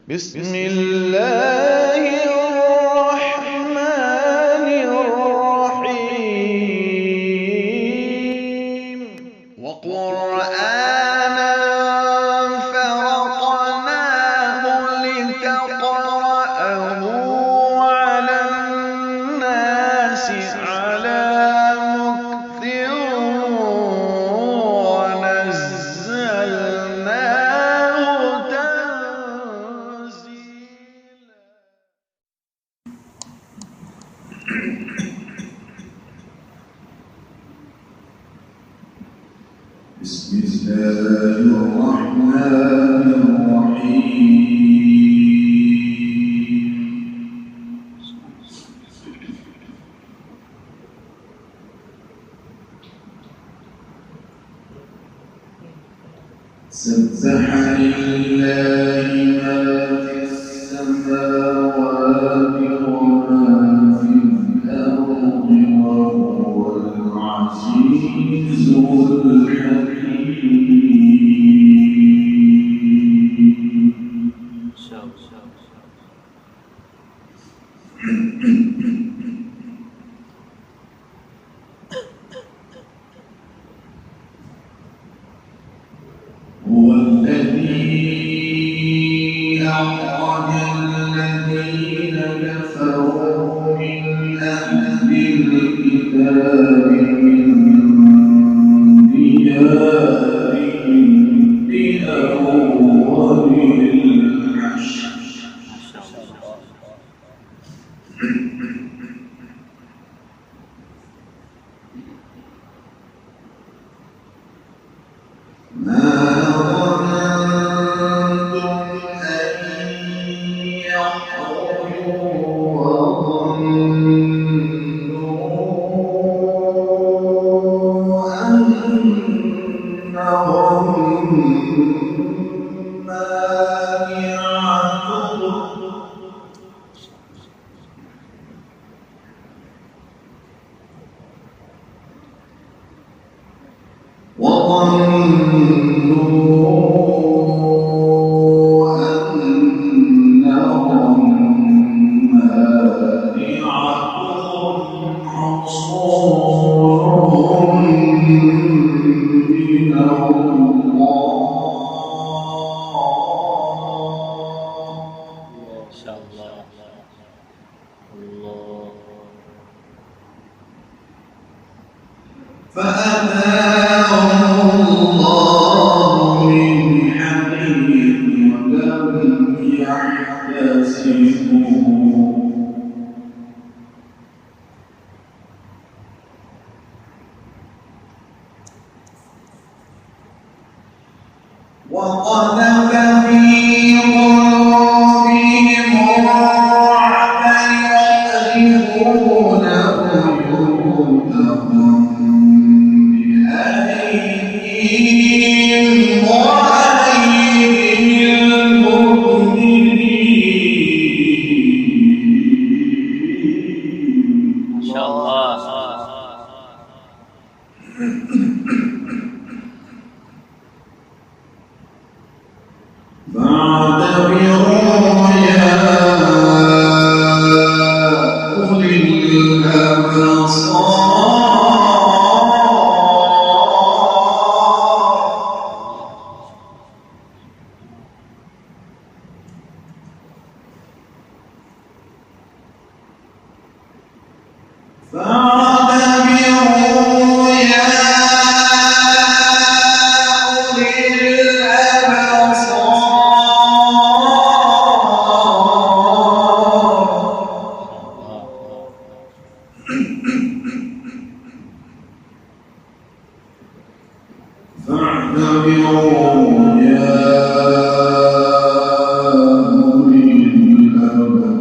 بسم الله الرحمن الرحيم وقرآنا فرقناه لتقرأه على الناس على مكث ونزلناه تنزيلا. بسم الله الرحمن الرحيم سبح لله ما في السماوات وما في الأرض وهو العزيز هو الذي أخرج الذين كفروا من أهل الكتاب من ديارهم بأول الحشر ما ظننتم أن يخرجوا وظنوا أنهم مانعتهم حصولهم من فأتاهم الله من حديث ولم يحتسبوا وقذف في قلوبهم الرعب يحرفون بيوتهم بأيديهم وأيدي المؤمنين. ما شاء الله. فاعتبروا يا أولي الأبصار فاعتبروا يا أولي فاعتبروا يا أولي الأبصار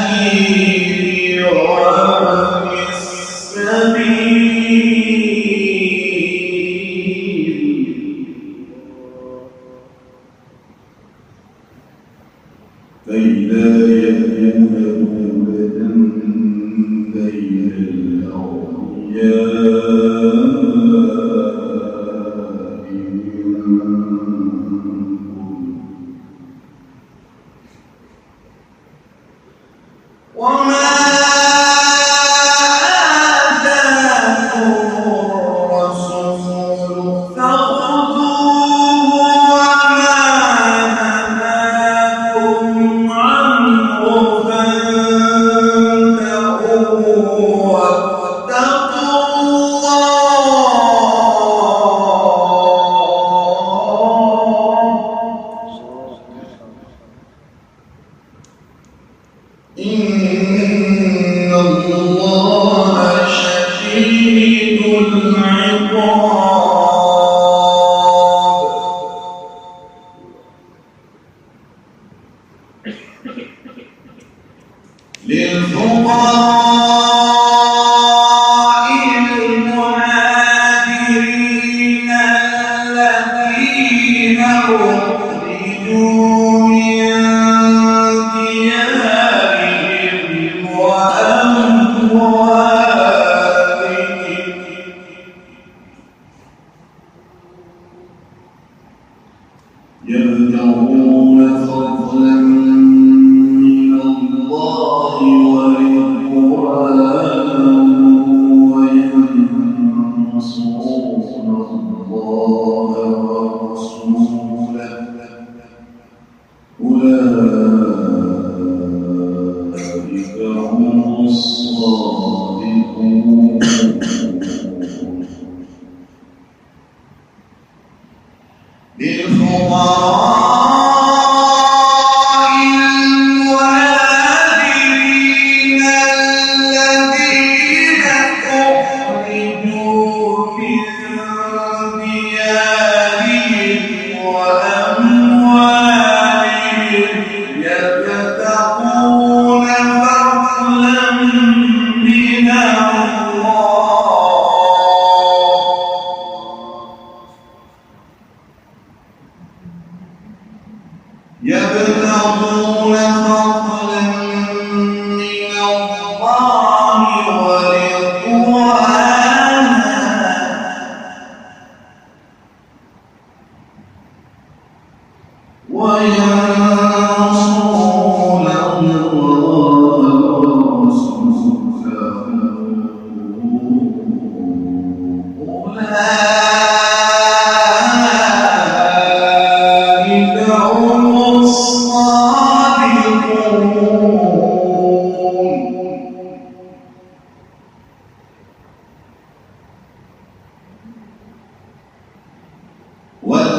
والمساكين وابن السبيل وما آتاكم الرسول فخذوه وما نهاكم عنه فانتهوا واتقوا إن الله شديد العقاب للفقراء المهاجرين الذين أخرجوا من ديارهم وأموالهم يبتغون فضلا من الله ورضوانا وينصرون الله ورسوله أولئك هم الصادقون للفقراء المهاجرين الذين أخرجوا من ديارهم وأموالهم يبتغون فضلا من يبتغون فضلا من الله ورضوانا وينصرون الله ورسوله أولئك هم الصادقون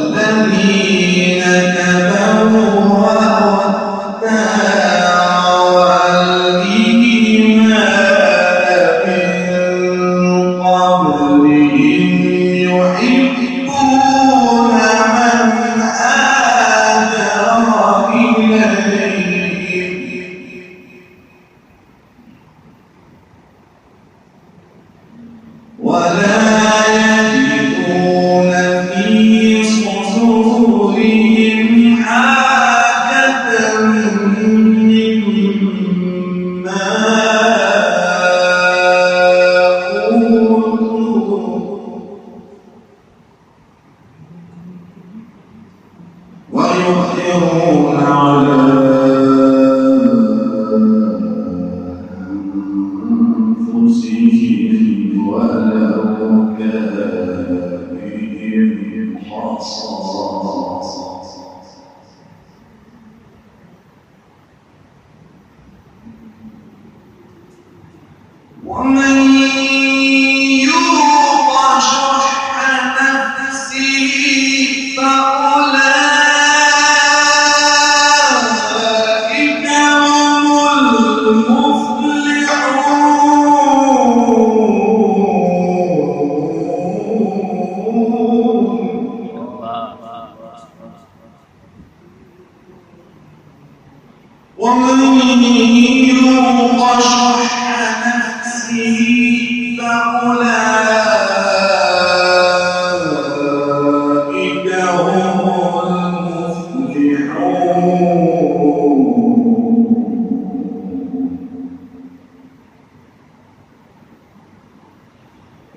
والذين تبوأوا الدار والإيمان من قبلهم يحبون من هاجر إليهم ولا يجدون في صدورهم حاجة مما أوتوا ويؤثرون على أنفسهم ولو كان بهم خصاصة ومن يوق شح نفسه فأولئك هم المفلحون ومن يوق شح نفسه فأولئك هم المفلحون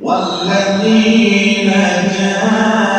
والذين جاهدوا